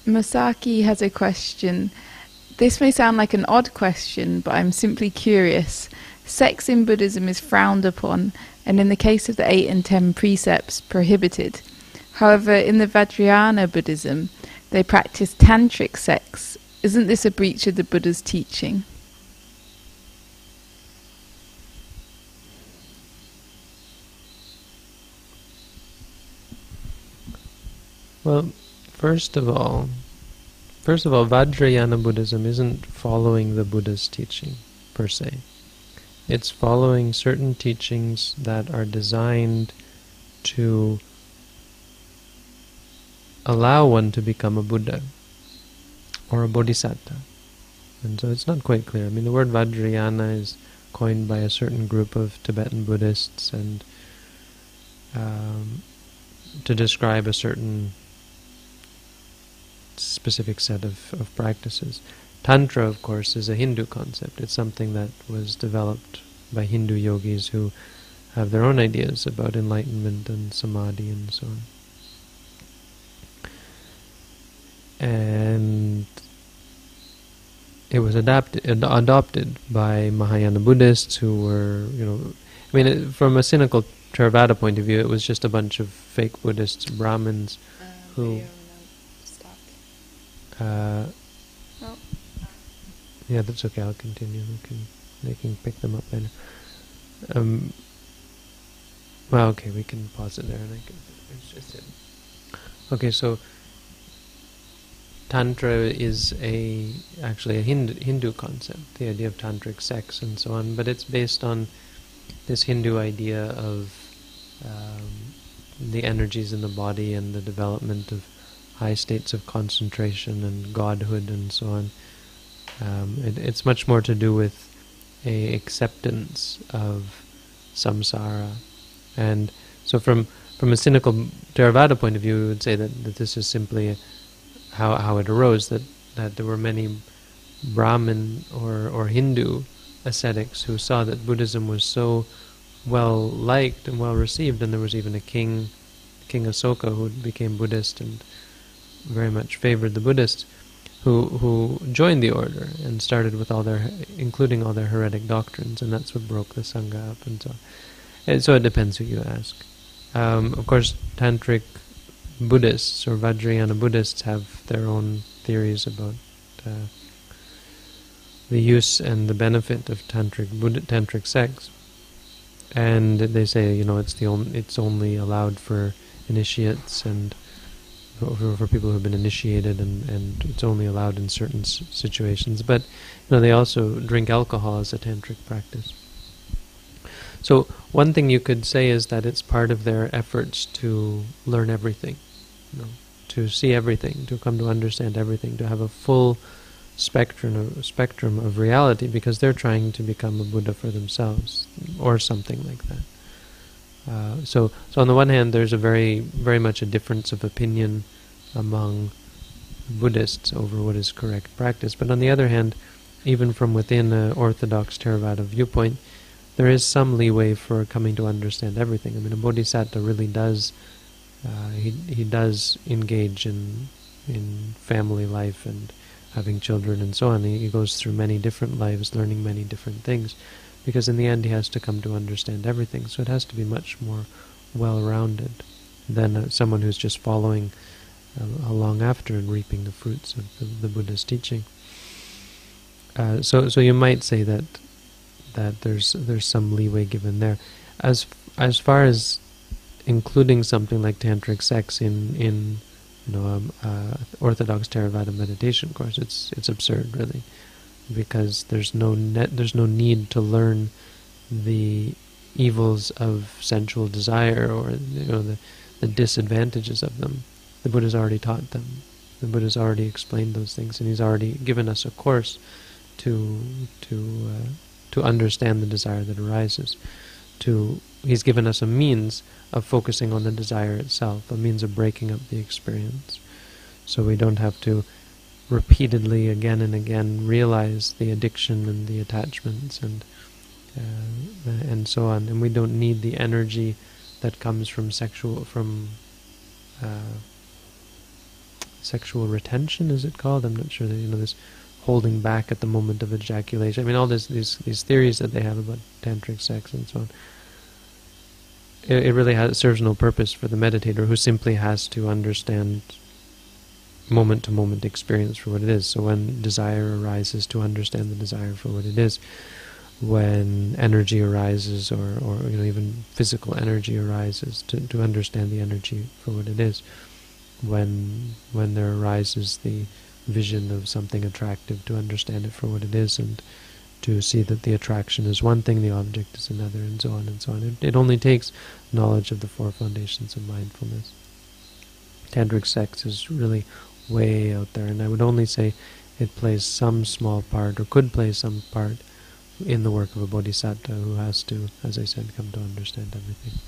Masaki has a question. This may sound like an odd question, but I'm simply curious. Sex in Buddhism is frowned upon, and in the case of the 8 and 10 precepts, prohibited. However, in the Vajrayana Buddhism, they practice Tantric sex. Isn't this a breach of the Buddha's teaching? Well, first of all, Vajrayana Buddhism isn't following the Buddha's teaching, per se. It's following certain teachings that are designed to allow one to become a Buddha or a Bodhisattva. And so it's not quite clear. I mean, the word Vajrayana is coined by a certain group of Tibetan Buddhists and to describe a certain specific set of practices. Tantra, of course, is a Hindu concept. It's something that was developed by Hindu yogis who have their own ideas about enlightenment and samadhi and so on. And it was adopted by Mahayana Buddhists who were, from a cynical Theravada point of view, it was just a bunch of fake Buddhists, Brahmins, who... yeah, that's okay. I'll continue. They can pick them up later. Well, okay, we can pause it there, and I can finish just it. Okay, so Tantra is actually a Hindu concept, the idea of tantric sex and so on, but it's based on this Hindu idea of the energies in the body and the development of high states of concentration and godhood and so on. It's much more to do with a acceptance of samsara. And so from a cynical Theravada point of view, we would say that this is simply how it arose, that there were many Brahmin or Hindu ascetics who saw that Buddhism was so well liked and well received, and there was even a King Asoka, who became Buddhist and very much favored the Buddhists, who joined the order and started with including all their heretic doctrines, and that's what broke the Sangha up and so on. And so it depends who you ask. Of course, Tantric Buddhists or Vajrayana Buddhists have their own theories about the use and the benefit of tantric sex, and they say it's only allowed for initiates and for people who have been initiated, and it's only allowed in certain situations. But they also drink alcohol as a tantric practice. So one thing you could say is that it's part of their efforts to learn everything, to see everything, to come to understand everything, to have a full spectrum of reality, because they're trying to become a Buddha for themselves, or something like that. So on the one hand, there's a very, very much a difference of opinion among Buddhists over what is correct practice. But on the other hand, even from within an orthodox Theravada viewpoint, there is some leeway for coming to understand everything. I mean, a bodhisattva really does, he does engage in family life and having children and so on. He goes through many different lives, learning many different things, because in the end he has to come to understand everything. So it has to be much more well-rounded than someone who's just following along after and reaping the fruits of the Buddha's teaching. So you might say that there's some leeway given there. As far as including something like tantric sex in orthodox Theravada meditation course, it's absurd, really, because there's no need to learn the evils of sensual desire or the disadvantages of them. The Buddha's already taught them. The Buddha's already explained those things, and he's already given us a course to understand the desire that arises. He's given us a means of focusing on the desire itself, a means of breaking up the experience, so we don't have to repeatedly, again and again, realize the addiction and the attachments and so on. And we don't need the energy that comes from sexual retention, is it called? I'm not sure that, this holding back at the moment of ejaculation. I mean, all these theories that they have about tantric sex and so on. It really serves no purpose for the meditator, who simply has to understand moment-to-moment experience for what it is. So when desire arises, to understand the desire for what it is. When energy arises, or even physical energy arises, to understand the energy for what it is. When there arises the vision of something attractive, to understand it for what it is, and to see that the attraction is one thing, the object is another, and so on and so on. It only takes knowledge of the four foundations of mindfulness. Tantric sex is really way out there, and I would only say it plays some small part, or could play some part, in the work of a bodhisattva who has to, as I said, come to understand everything.